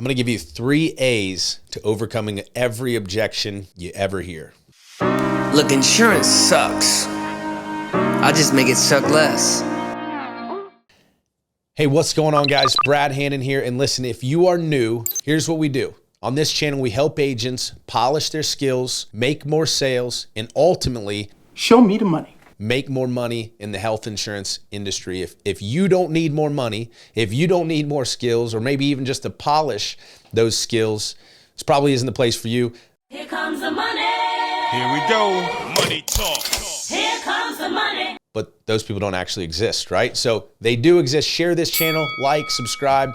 I'm going to give you 3 A's to overcoming every objection you ever hear. Look, insurance sucks. I'll just make it suck less. Hey, what's going on, guys? Brad Hannon here. And listen, if you are new, here's what we do. On this channel, we help agents polish their skills, make more sales, and ultimately show me the money. Make more money in the health insurance industry. If you don't need more money, if you don't need more skills, or maybe even just to polish those skills, this probably isn't the place for you. Here comes the money. Here we go. Money talk. Here comes the money. But those people don't actually exist, right? So they do exist. Share this channel, like, subscribe.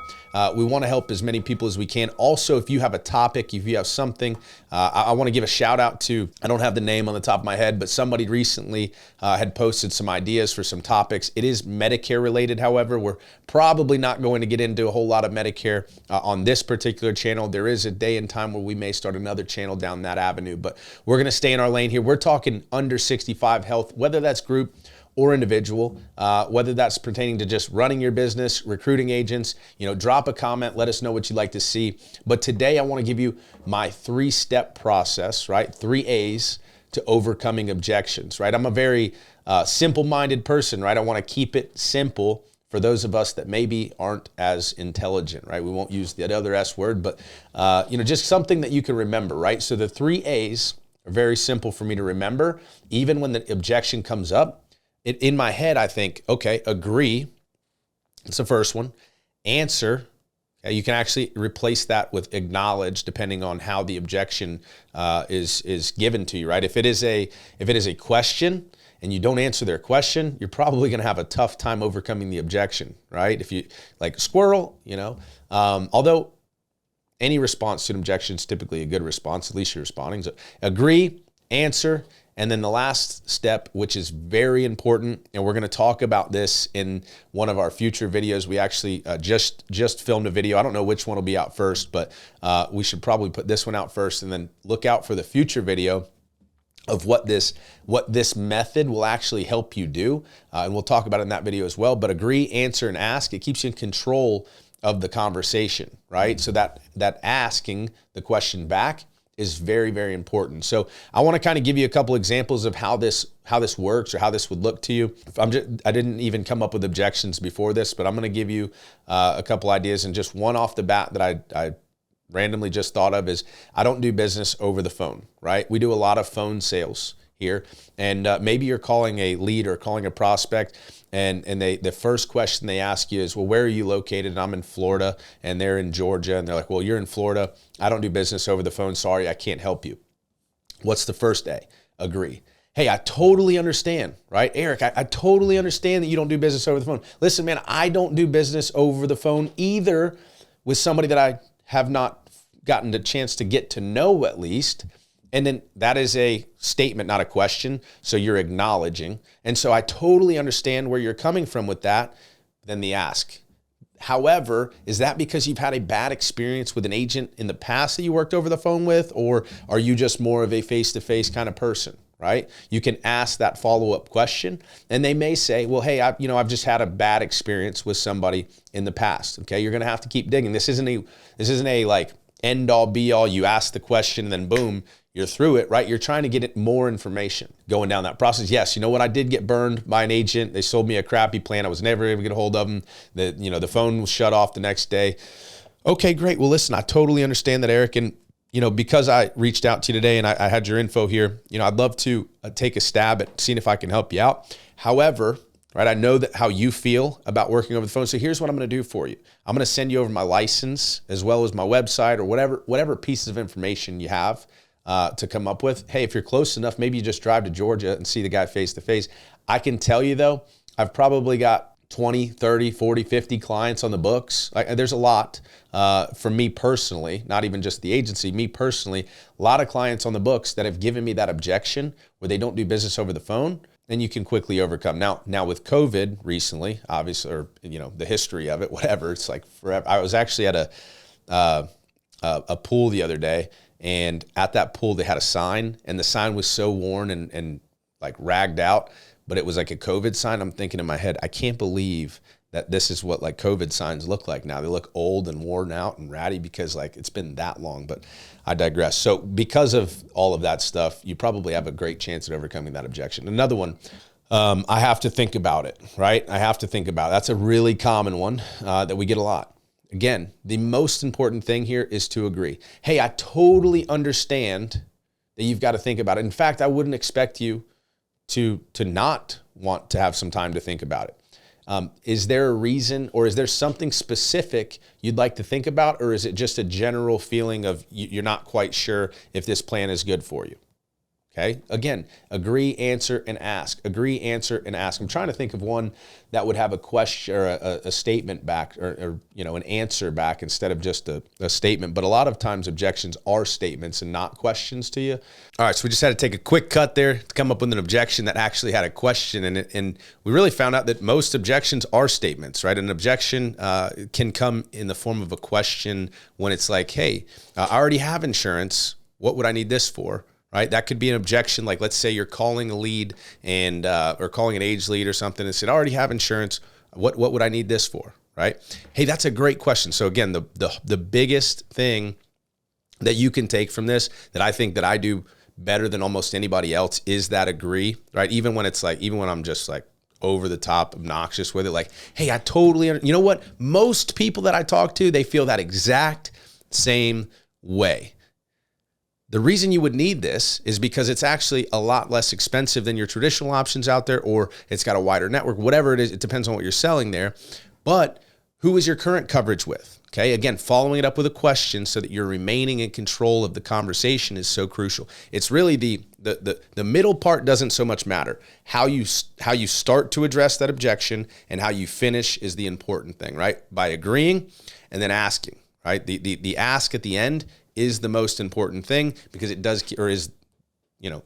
We want to help as many people as we can. Also, if you have a topic, if you have something, I want to give a shout out to, I don't have the name on the top of my head, but somebody recently had posted some ideas for some topics. It is Medicare related, however. We're probably not going to get into a whole lot of Medicare on this particular channel. There is a day and time where we may start another channel down that avenue, but we're going to stay in our lane here. We're talking under 65 health, whether that's group or individual, whether that's pertaining to just running your business, recruiting agents, drop a comment, let us know what you'd like to see. But today I want to give you my 3-step process, right? 3 A's to overcoming objections, right? I'm a very simple-minded person, right? I want to keep it simple for those of us that maybe aren't as intelligent, right? We won't use the other S word, but just something that you can remember, right? So the 3 A's are very simple for me to remember, even when the objection comes up. In my head, I think, okay, agree. It's the first one. Answer. You can actually replace that with acknowledge, depending on how the objection is given to you, right? If it is a question and you don't answer their question, you're probably going to have a tough time overcoming the objection, right? If you like squirrel, although any response to an objection is typically a good response, at least you're responding. So agree, answer. And then the last step, which is very important, and we're going to talk about this in one of our future videos. We actually just filmed a video. I don't know which one will be out first, but we should probably put this one out first and then look out for the future video of what this method will actually help you do. And we'll talk about it in that video as well. But agree, answer, and ask. It keeps you in control of the conversation, right? So that asking the question back is very, very important. So I want to kind of give you a couple examples of how this works or how this would look to you. I didn't even come up with objections before this, but I'm going to give you a couple ideas. And just one off the bat that I randomly just thought of is I don't do business over the phone, right? We do a lot of phone sales here. And maybe you're calling a lead or calling a prospect, and the first question they ask you is, well, where are you located? And I'm in Florida, and they're in Georgia. And they're like, well, you're in Florida. I don't do business over the phone. Sorry, I can't help you. What's the first A? Agree. Hey, I totally understand, right? Eric, I totally understand that you don't do business over the phone. Listen, man, I don't do business over the phone either with somebody that I have not gotten the chance to get to know at least. And then that is a statement, not a question. So you're acknowledging. And so I totally understand where you're coming from with that. Then the ask. However, is that because you've had a bad experience with an agent in the past that you worked over the phone with, or are you just more of a face-to-face kind of person, right? You can ask that follow-up question, and they may say, well, hey, I've just had a bad experience with somebody in the past. Okay, you're going to have to keep digging. This isn't a like end all be all. You ask the question and then boom, you're through it, right? You're trying to get more information going down that process. Yes, you know what? I did get burned by an agent. They sold me a crappy plan. I was never able to get a hold of them. The phone was shut off the next day. Okay, great. Well, listen, I totally understand that, Eric. And, because I reached out to you today and I had your info here, I'd love to take a stab at seeing if I can help you out. However, right, I know that how you feel about working over the phone. So here's what I'm going to do for you. I'm going to send you over my license as well as my website or whatever pieces of information you have to come up with. Hey, if you're close enough, maybe you just drive to Georgia and see the guy face to face. I can tell you though, I've probably got 20, 30, 40, 50 clients on the books. There's a lot for me personally, not even just the agency, me personally, a lot of clients on the books that have given me that objection where they don't do business over the phone, and you can quickly overcome. Now with COVID recently, obviously, or the history of it, whatever, it's like forever. I was actually at a pool the other day, and at that pool they had a sign, and the sign was so worn and like ragged out, but it was like a COVID sign. I'm thinking in my head, I can't believe that this is what like COVID signs look like now. They look old and worn out and ratty because like it's been that long, but I digress. So because of all of that stuff, you probably have a great chance at overcoming that objection. Another one, I have to think about it, right? I have to think about it. That's a really common one that we get a lot. Again, the most important thing here is to agree. Hey, I totally understand that you've got to think about it. In fact, I wouldn't expect you to not want to have some time to think about it. Is there a reason, or is there something specific you'd like to think about, or is it just a general feeling of you're not quite sure if this plan is good for you? Okay. Again, agree, answer, and ask. Agree, answer, and ask. I'm trying to think of one that would have a question or a statement back, or an answer back instead of just a statement. But a lot of times objections are statements and not questions to you. All right, so we just had to take a quick cut there to come up with an objection that actually had a question in it, and we really found out that most objections are statements, right? An objection can come in the form of a question when it's like, hey, I already have insurance. What would I need this for? Right? That could be an objection. Like, let's say you're calling a lead and, or calling an age lead or something and said, I already have insurance. What would I need this for? Right? Hey, that's a great question. So again, the biggest thing that you can take from this that I think that I do better than almost anybody else is that agree, right? Even when I'm just like over the top obnoxious with it, like, hey, I totally, you know what? Most people that I talk to, they feel that exact same way. The reason you would need this is because it's actually a lot less expensive than your traditional options out there, or it's got a wider network, whatever it is. It depends on what you're selling there. But who is your current coverage with? Okay, again, following it up with a question so that you're remaining in control of the conversation is so crucial. It's really the middle part doesn't so much matter. How you start to address that objection and how you finish is the important thing, right? By agreeing and then asking, right? The ask at the end is the most important thing because it does, or is,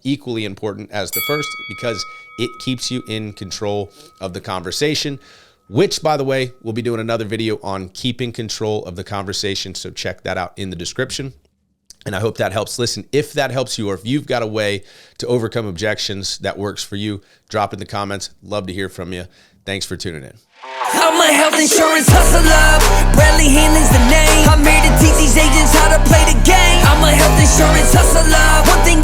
equally important as the first, because it keeps you in control of the conversation, which, by the way, we'll be doing another video on keeping control of the conversation. So check that out in the description. And I hope that helps. Listen, if that helps you, or if you've got a way to overcome objections that works for you, drop in the comments. Love to hear from you. Thanks for tuning in. I'm a health insurance hustler, Bradley Hannon's the name. I'm here to teach these agents how to play the game. I'm a health insurance hustler. One thing